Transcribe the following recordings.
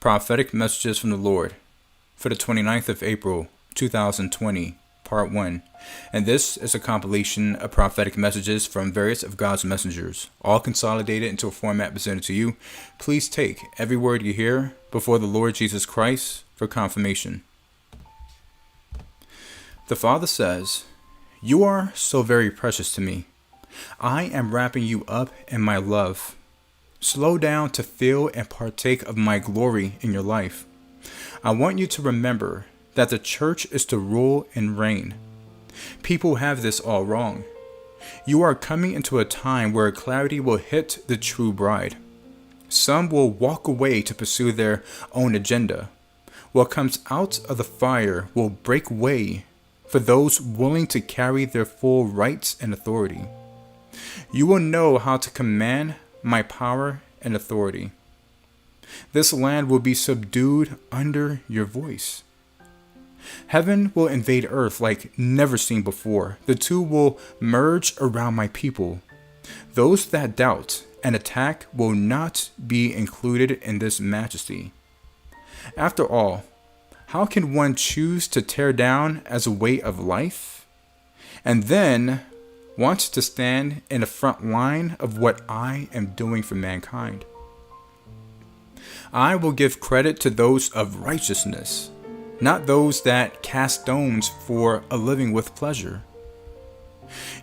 Prophetic Messages from the Lord for the 29th of April, 2020, Part 1. And this is a compilation of prophetic messages from various of God's messengers, all consolidated into a format presented to you. Please take every word you hear before the Lord Jesus Christ for confirmation. The Father says, "You are so very precious to me. I am wrapping you up in my love. Slow down to feel and partake of my glory in your life. I want you to remember that the church is to rule and reign. People have this all wrong. You are coming into a time where clarity will hit the true bride. Some will walk away to pursue their own agenda. What comes out of the fire will break way for those willing to carry their full rights and authority. You will know how to command my power and authority. This land will be subdued under your voice. Heaven will invade earth like never seen before. The two will merge around my people. Those that doubt and attack will not be included in this majesty. After all, how can one choose to tear down as a way of life and then want to stand in the front line of what I am doing for mankind? I will give credit to those of righteousness, not those that cast stones for a living with pleasure.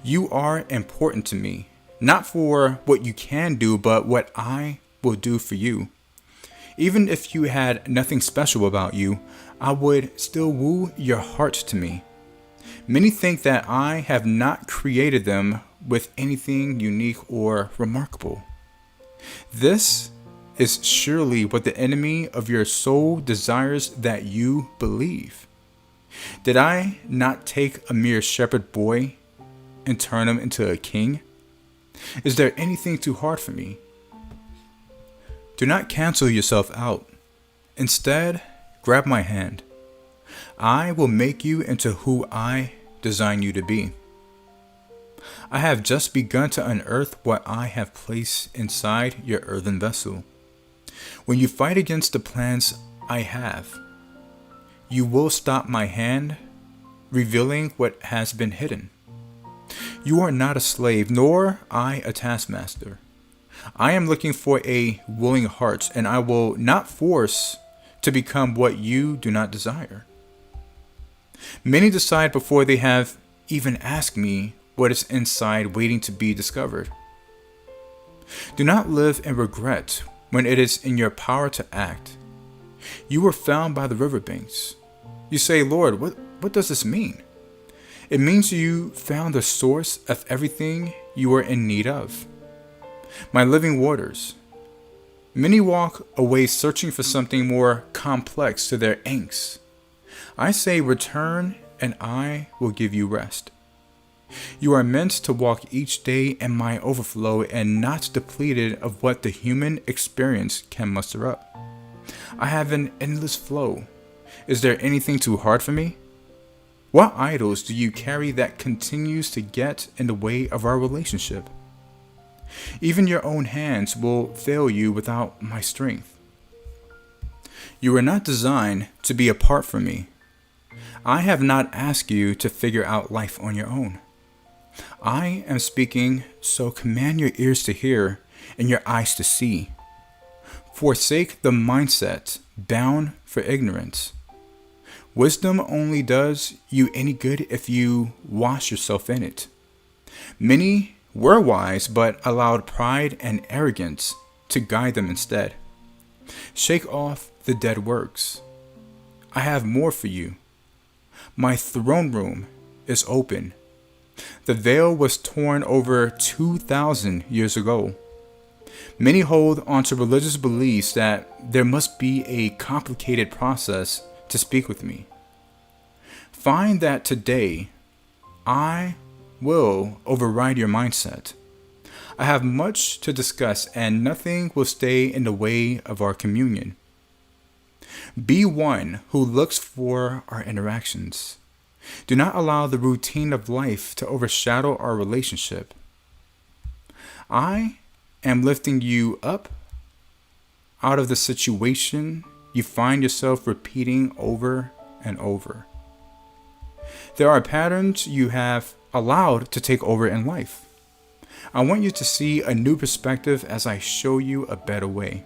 You are important to me, not for what you can do, but what I will do for you. Even if you had nothing special about you, I would still woo your heart to me. Many think that I have not created them with anything unique or remarkable. This is surely what the enemy of your soul desires that you believe. Did I not take a mere shepherd boy and turn him into a king? Is there anything too hard for me? Do not cancel yourself out. Instead, grab my hand. I will make you into who I design you to be. I have just begun to unearth what I have placed inside your earthen vessel. When you fight against the plans I have, you will stop my hand, revealing what has been hidden. You are not a slave, nor I a taskmaster. I am looking for a willing heart, and I will not force to become what you do not desire. Many decide before they have even asked me what is inside waiting to be discovered. Do not live in regret when it is in your power to act. You were found by the riverbanks. You say, "Lord, what does this mean?" It means you found the source of everything you are in need of. My living waters. Many walk away searching for something more complex to their angst. I say, return and I will give you rest. You are meant to walk each day in my overflow and not depleted of what the human experience can muster up. I have an endless flow. Is there anything too hard for me? What idols do you carry that continues to get in the way of our relationship? Even your own hands will fail you without my strength. You are not designed to be apart from me. I have not asked you to figure out life on your own. I am speaking, so command your ears to hear and your eyes to see. Forsake the mindset bound for ignorance. Wisdom only does you any good if you wash yourself in it. Many were wise, but allowed pride and arrogance to guide them instead. Shake off the dead works. I have more for you. My throne room is open. The veil was torn over 2,000 years ago. Many hold onto religious beliefs that there must be a complicated process to speak with me. Find that today I will override your mindset. I have much to discuss and nothing will stay in the way of our communion. Be one who looks for our interactions. Do not allow the routine of life to overshadow our relationship. I am lifting you up out of the situation you find yourself repeating over and over. There are patterns you have allowed to take over in life. I want you to see a new perspective as I show you a better way.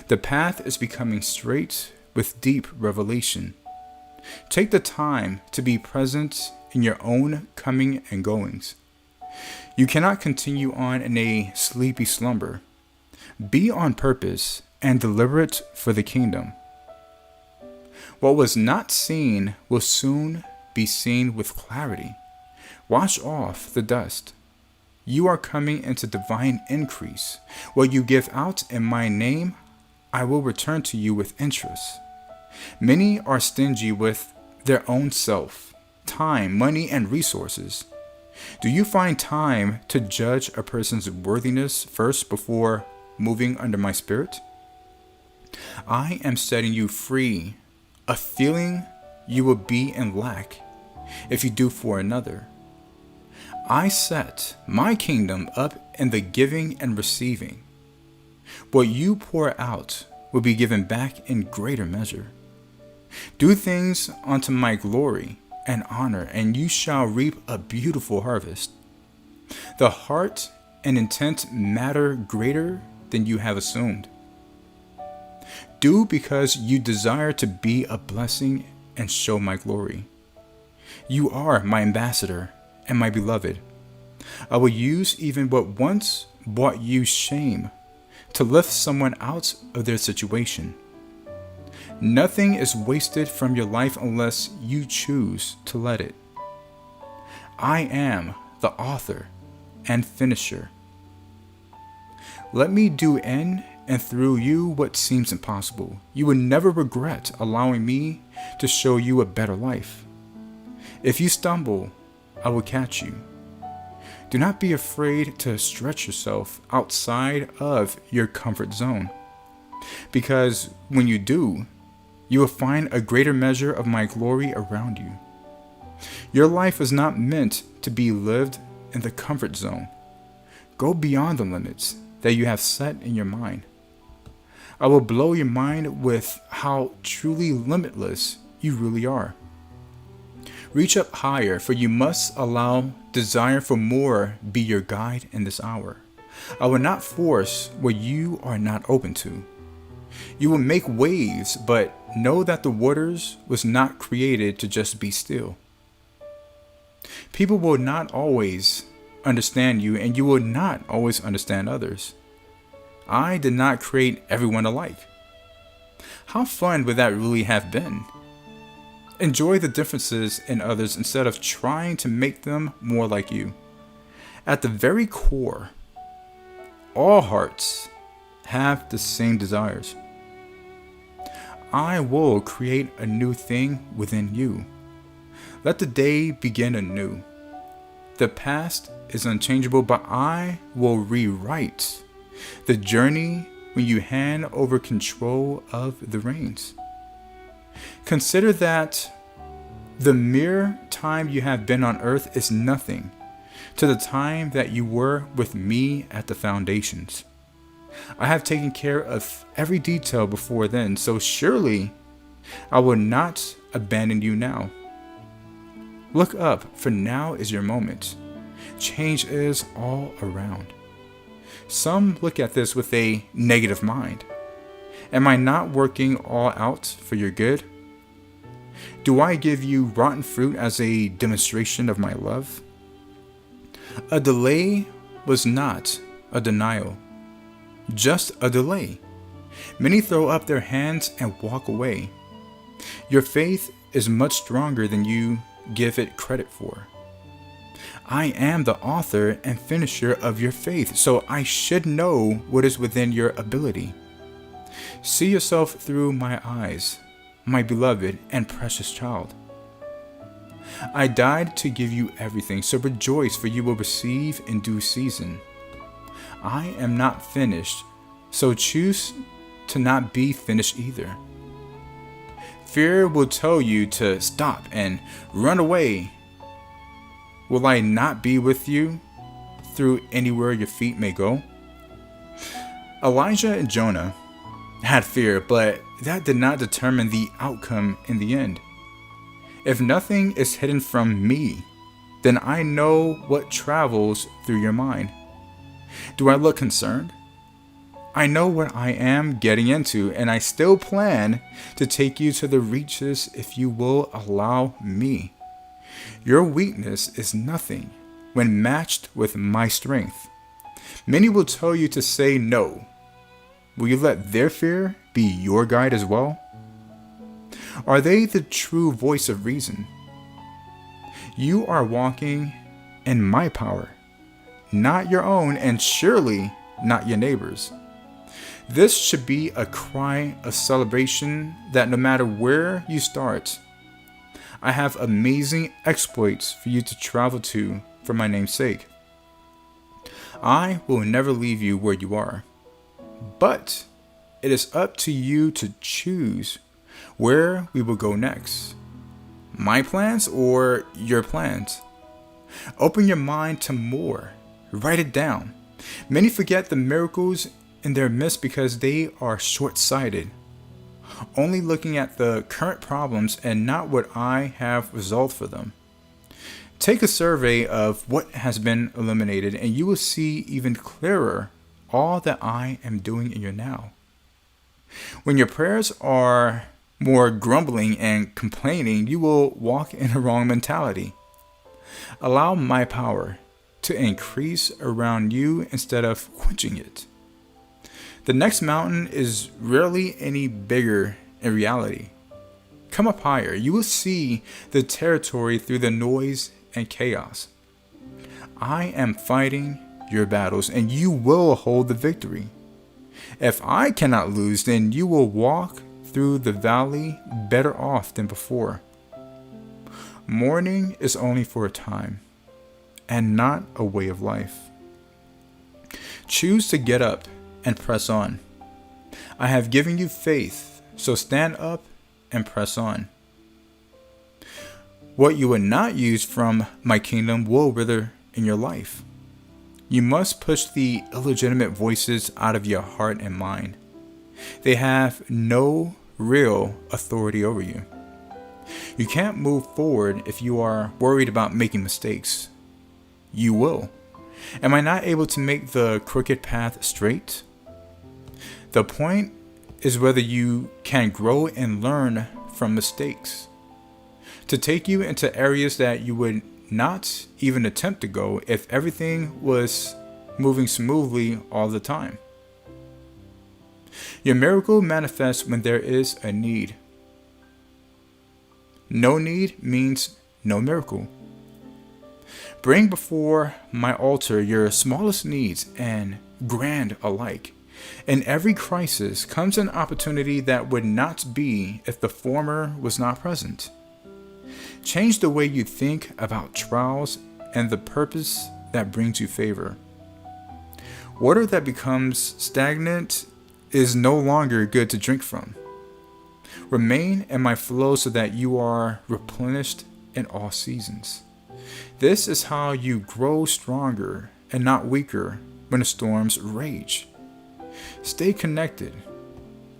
The path is becoming straight with deep revelation. Take the time to be present in your own coming and goings. You cannot continue on in a sleepy slumber. Be on purpose and deliberate for the kingdom. What was not seen will soon be seen with clarity. Wash off the dust. You are coming into divine increase. What you give out in my name, I will return to you with interest. Many are stingy with their own self, time, money, and resources. Do you find time to judge a person's worthiness first before moving under my spirit? I am setting you free, a feeling you will be in lack if you do for another. I set my kingdom up in the giving and receiving. What you pour out will be given back in greater measure. Do things unto my glory and honor, and you shall reap a beautiful harvest. The heart and intent matter greater than you have assumed. Do because you desire to be a blessing and show my glory. You are my ambassador and my beloved. I will use even what once brought you shame to lift someone out of their situation. Nothing is wasted from your life unless you choose to let it. I am the author and finisher. Let me do in and through you what seems impossible. You will never regret allowing me to show you a better life. If you stumble, I will catch you. Do not be afraid to stretch yourself outside of your comfort zone, because when you do, you will find a greater measure of my glory around you. Your life is not meant to be lived in the comfort zone. Go beyond the limits that you have set in your mind. I will blow your mind with how truly limitless you really are. Reach up higher, for you must allow desire for more be your guide in this hour. I will not force what you are not open to. You will make waves, but know that the waters was not created to just be still. People will not always understand you, and you will not always understand others. I did not create everyone alike. How fun would that really have been? Enjoy the differences in others instead of trying to make them more like you. At the very core, all hearts have the same desires. I will create a new thing within you. Let the day begin anew. The past is unchangeable, but I will rewrite the journey when you hand over control of the reins. Consider that the mere time you have been on earth is nothing to the time that you were with me at the foundations. I have taken care of every detail before then, so surely I will not abandon you now. Look up, for now is your moment. Change is all around. Some look at this with a negative mind. Am I not working all out for your good? Do I give you rotten fruit as a demonstration of my love? A delay was not a denial, just a delay. Many throw up their hands and walk away. Your faith is much stronger than you give it credit for. I am the author and finisher of your faith, so I should know what is within your ability. See yourself through my eyes, my beloved and precious child. I died to give you everything, so rejoice, for you will receive in due season. I am not finished, so choose to not be finished either. Fear will tell you to stop and run away. Will I not be with you through anywhere your feet may go? Elijah and Jonah had fear, but that did not determine the outcome in the end. If nothing is hidden from me, then I know what travels through your mind. Do I look concerned? I know what I am getting into, and I still plan to take you to the reaches if you will allow me. Your weakness is nothing when matched with my strength. Many will tell you to say no. Will you let their fear be your guide as well? Are they the true voice of reason? You are walking in my power, not your own, and surely not your neighbor's. This should be a cry of celebration that no matter where you start, I have amazing exploits for you to travel to for my name's sake. I will never leave you where you are, but it is up to you to choose where we will go next. My plans or your plans? Open your mind to more. Write it down. Many forget the miracles in their midst because they are short-sighted, only looking at the current problems and not what I have resolved for them. Take a survey of what has been eliminated, and you will see even clearer all that I am doing in your now. When your prayers are more grumbling and complaining, you will walk in a wrong mentality. Allow my power to increase around you instead of quenching it. The next mountain is rarely any bigger in reality. Come up higher. You will see the territory through the noise and chaos. I am fighting your battles, and you will hold the victory. If I cannot lose, then you will walk through the valley better off than before. Mourning is only for a time, and not a way of life. Choose to get up and press on. I have given you faith, so stand up and press on. What you would not use from my kingdom will wither in your life. You must push the illegitimate voices out of your heart and mind. They have no real authority over you. You can't move forward if you are worried about making mistakes. You will. Am I not able to make the crooked path straight? The point is whether you can grow and learn from mistakes, to take you into areas that you would not even attempt to go if everything was moving smoothly all the time. Your miracle manifests when there is a need. No need means no miracle. Bring before my altar your smallest needs and grand alike. In every crisis comes an opportunity that would not be if the former was not present. Change the way you think about trials and the purpose that brings you favor. Water that becomes stagnant is no longer good to drink from. Remain in my flow so that you are replenished in all seasons. This is how you grow stronger and not weaker when the storms rage. Stay connected,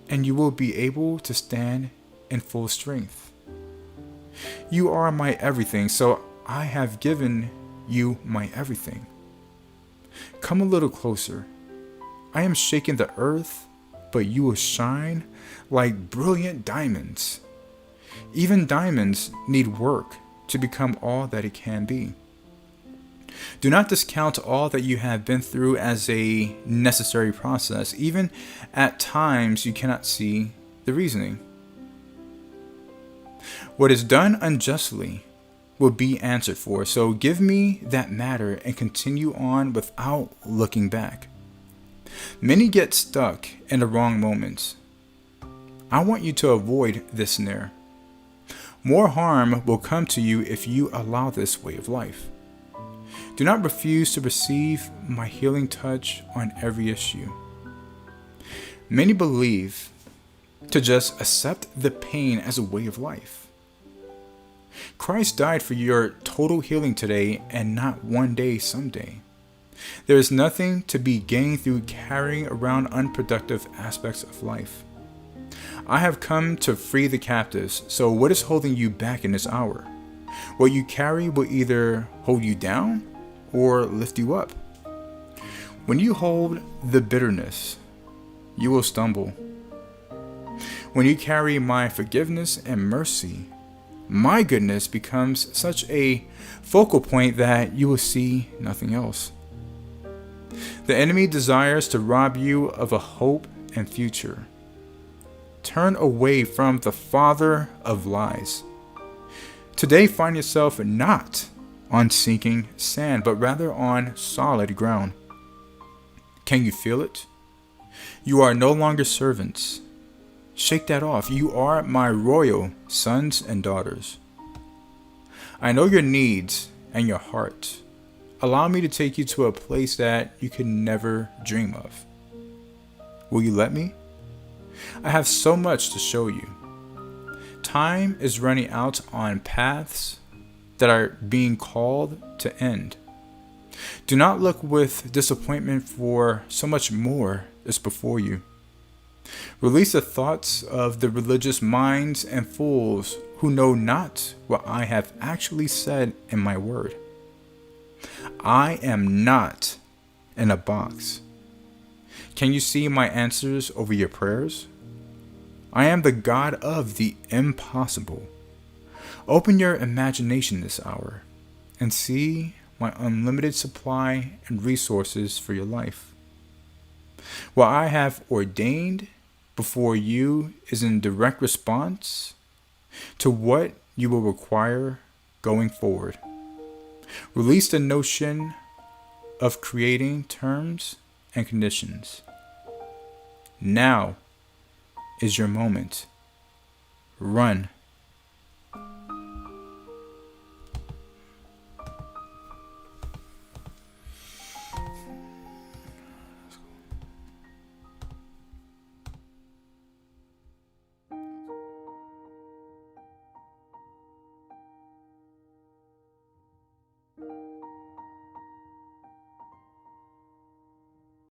and you will be able to stand in full strength. You are my everything, so I have given you my everything. Come a little closer. I am shaking the earth, but you will shine like brilliant diamonds. Even diamonds need work to become all that it can be. Do not discount all that you have been through as a necessary process. Even at times you cannot see the reasoning. What is done unjustly will be answered for, so give me that matter and continue on without looking back. Many get stuck in the wrong moments. I want you to avoid this snare. More harm will come to you if you allow this way of life. Do not refuse to receive my healing touch on every issue. Many believe to just accept the pain as a way of life. Christ died for your total healing today and not one day someday. There is nothing to be gained through carrying around unproductive aspects of life. I have come to free the captives, so what is holding you back in this hour? What you carry will either hold you down or lift you up. When you hold the bitterness, you will stumble. When you carry my forgiveness and mercy, my goodness becomes such a focal point that you will see nothing else. The enemy desires to rob you of a hope and future. Turn away from the father of lies. Today, find yourself not on sinking sand, but rather on solid ground. Can you feel it? You are no longer servants. Shake that off. You are my royal sons and daughters. I know your needs and your heart. Allow me to take you to a place that you could never dream of. Will you let me? I have so much to show you. Time is running out on paths that are being called to end. Do not look with disappointment, for so much more is before you. Release the thoughts of the religious minds and fools who know not what I have actually said in my word. I am not in a box. Can you see my answers over your prayers? I am the God of the impossible. Open your imagination this hour and see my unlimited supply and resources for your life. What I have ordained before you is in direct response to what you will require going forward. Release the notion of creating terms and conditions. Now is your moment. Run.